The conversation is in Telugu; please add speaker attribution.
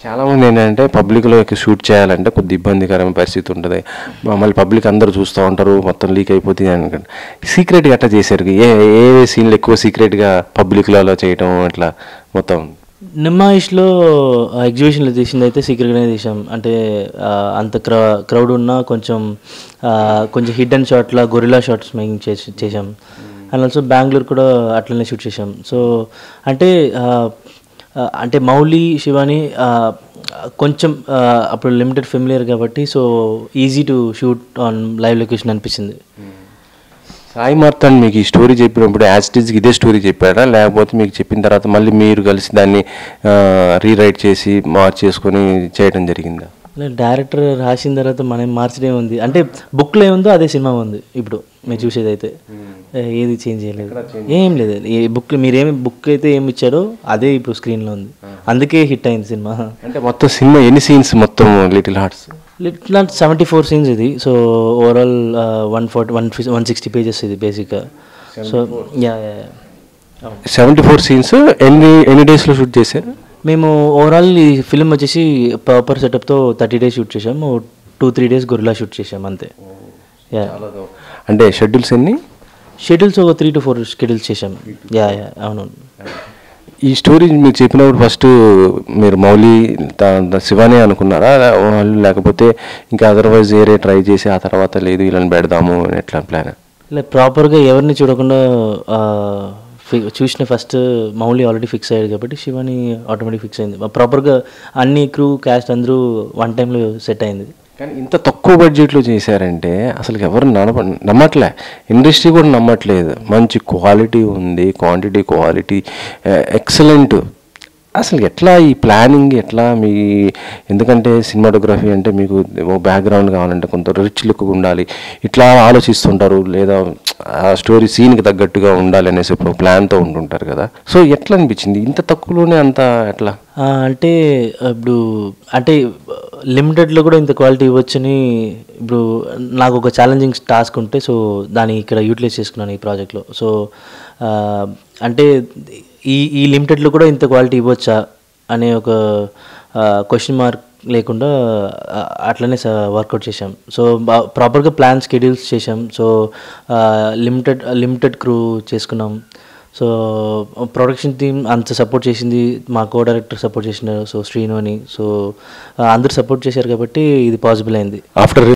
Speaker 1: చాలామంది ఏంటంటే పబ్లిక్లో షూట్ చేయాలంటే కొద్ది ఇబ్బందికరమైన పరిస్థితి ఉంటుంది, మళ్ళీ పబ్లిక్ అందరూ చూస్తూ ఉంటారు, మొత్తం లీక్ అయిపోతుంది అనుకోండి. సీక్రెట్గా అట్లా చేశారు, ఏ సీన్లు ఎక్కువ సీక్రెట్గా పబ్లిక్లో అలా చేయటం అట్లా మొత్తం?
Speaker 2: నిమ్మాయిష్లో ఎగ్జిబిషన్లో తీసింది అయితే సీక్రెట్గానే తీసాం. అంటే అంత క్రౌడ్ ఉన్నా కొంచెం హిడ్ అండ్ షాట్లా గొరిల్లా షాట్స్ మేకింగ్ చేసాం. అండ్ ఆల్సో బెంగళూరు కూడా అట్లనే షూట్ చేసాం. సో అంటే మౌలి శివాని కొంచెం అప్పుడు లిమిటెడ్ ఫెమిలియర్ కాబట్టి so easy to shoot on live location అనిపించింది.
Speaker 1: సాయి మార్తాండ్ మీకు ఈ స్టోరీ చెప్పినప్పుడు యాజ్ ఇట్ ఈజ్కి ఇదే స్టోరీ చెప్పారా, లేకపోతే మీకు చెప్పిన తర్వాత మళ్ళీ మీరు కలిసి దాన్ని రీరైట్ చేసి మార్చేసుకొని చేయడం జరిగిందా?
Speaker 2: డైరెక్టర్ రాసిన తర్వాత మనం మార్చడే ఉంది. అంటే బుక్లో ఏముందో అదే సినిమా ఉంది ఇప్పుడు మీరు చూసేది అయితే, ఏది చేంజ్ చేయలేదు, ఏం లేదు. ఏ బుక్ మీరేమి బుక్ అయితే ఏమి ఇచ్చారో అదే ఇప్పుడు స్క్రీన్లో ఉంది, అందుకే హిట్ అయింది సినిమా.
Speaker 1: అంటే మొత్తం సినిమా ఎన్ని సీన్స్ మొత్తం little hearts?
Speaker 2: Little hearts 74 scenes ఇది. సో ఓవరాల్ 160 పేజెస్ ఇది బేసిక్గా. సో
Speaker 1: 74 సీన్స్ ఎన్ని డేస్లో షూట్ చేశారు?
Speaker 2: మేము ఓవరాల్ ఈ ఫిలిం వచ్చేసి ప్రాపర్ సెటప్తో 30 days షూట్ చేసాము, 2-3 days గొరిల్లా షూట్ చేసాము అంతే.
Speaker 1: అంటే షెడ్యూల్స్ ఎన్ని?
Speaker 2: షెడ్యూల్స్ ఒక 3 to 4 షెడ్యూల్స్ చేసాము. అవును.
Speaker 1: ఈ స్టోరీ మీరు చెప్పినప్పుడు ఫస్ట్ మీరు మౌలి శివాని అనుకున్నారా, లేకపోతే ఇంకా అదర్వైజ్ వేరే ట్రై చేసి ఆ తర్వాత లేదు ఇలా పెడదాము ఎట్లా ప్లాన్?
Speaker 2: ఇలా ప్రాపర్గా ఎవరిని చూడకుండా చూసిన ఫస్ట్ మౌలి ఆల్రెడీ ఫిక్స్ అయ్యాడు కాబట్టి శివాని ఆటోమేటిక్ ఫిక్స్ అయింది. ప్రాపర్గా అన్ని క్రూ క్యాస్ట్ అందరూ వన్ టైంలో సెట్ అయింది.
Speaker 1: కానీ ఇంత తక్కువ బడ్జెట్లో చేశారంటే అసలు ఎవరు నమ్మట్లే, ఇండస్ట్రీ కూడా నమ్మట్లేదు. మంచి క్వాలిటీ ఉంది, క్వాంటిటీ క్వాలిటీ ఎక్సలెంట్. అసలు ఎట్లా ఈ ప్లానింగ్ ఎట్లా మీ? ఎందుకంటే సినిమాటోగ్రఫీ అంటే మీకు బ్యాక్గ్రౌండ్ కావాలంటే కొంత రిచ్ లుక్ ఉండాలి, ఇట్లా ఆలోచిస్తుంటారు, లేదా ఆ స్టోరీ సీన్కి తగ్గట్టుగా ఉండాలి అనేసి ఇప్పుడు ప్లాన్తో ఉంటుంటారు కదా. సో ఎట్లా అనిపించింది ఇంత తక్కువలోనే అంత ఎట్లా?
Speaker 2: అంటే ఇప్పుడు అంటే లిమిటెడ్లో కూడా ఇంత క్వాలిటీ ఇవ్వచ్చని ఇప్పుడు నాకు ఒక ఛాలెంజింగ్ టాస్క్ ఉంటే సో దాన్ని ఇక్కడ యూటిలైజ్ చేసుకున్నాను ఈ ప్రాజెక్ట్లో. సో అంటే ఈ లిమిటెడ్లో కూడా ఇంత క్వాలిటీ ఇవ్వచ్చా అనే ఒక క్వశ్చన్ మార్క్ లేకుండా అట్లనే వర్కౌట్ చేసాం. సో ప్రాపర్గా ప్లాన్ షెడ్యూల్స్ చేసాం. సో లిమిటెడ్ క్రూ చేసుకున్నాం. సో ప్రొడక్షన్ టీమ్ అంత సపోర్ట్ చేసింది, మా కో డైరెక్టర్ సపోర్ట్ చేసినారు, సో శ్రీను అని. సో అందరూ సపోర్ట్ చేశారు కాబట్టి ఇది పాసిబుల్ అయింది.
Speaker 1: ఆఫ్టర్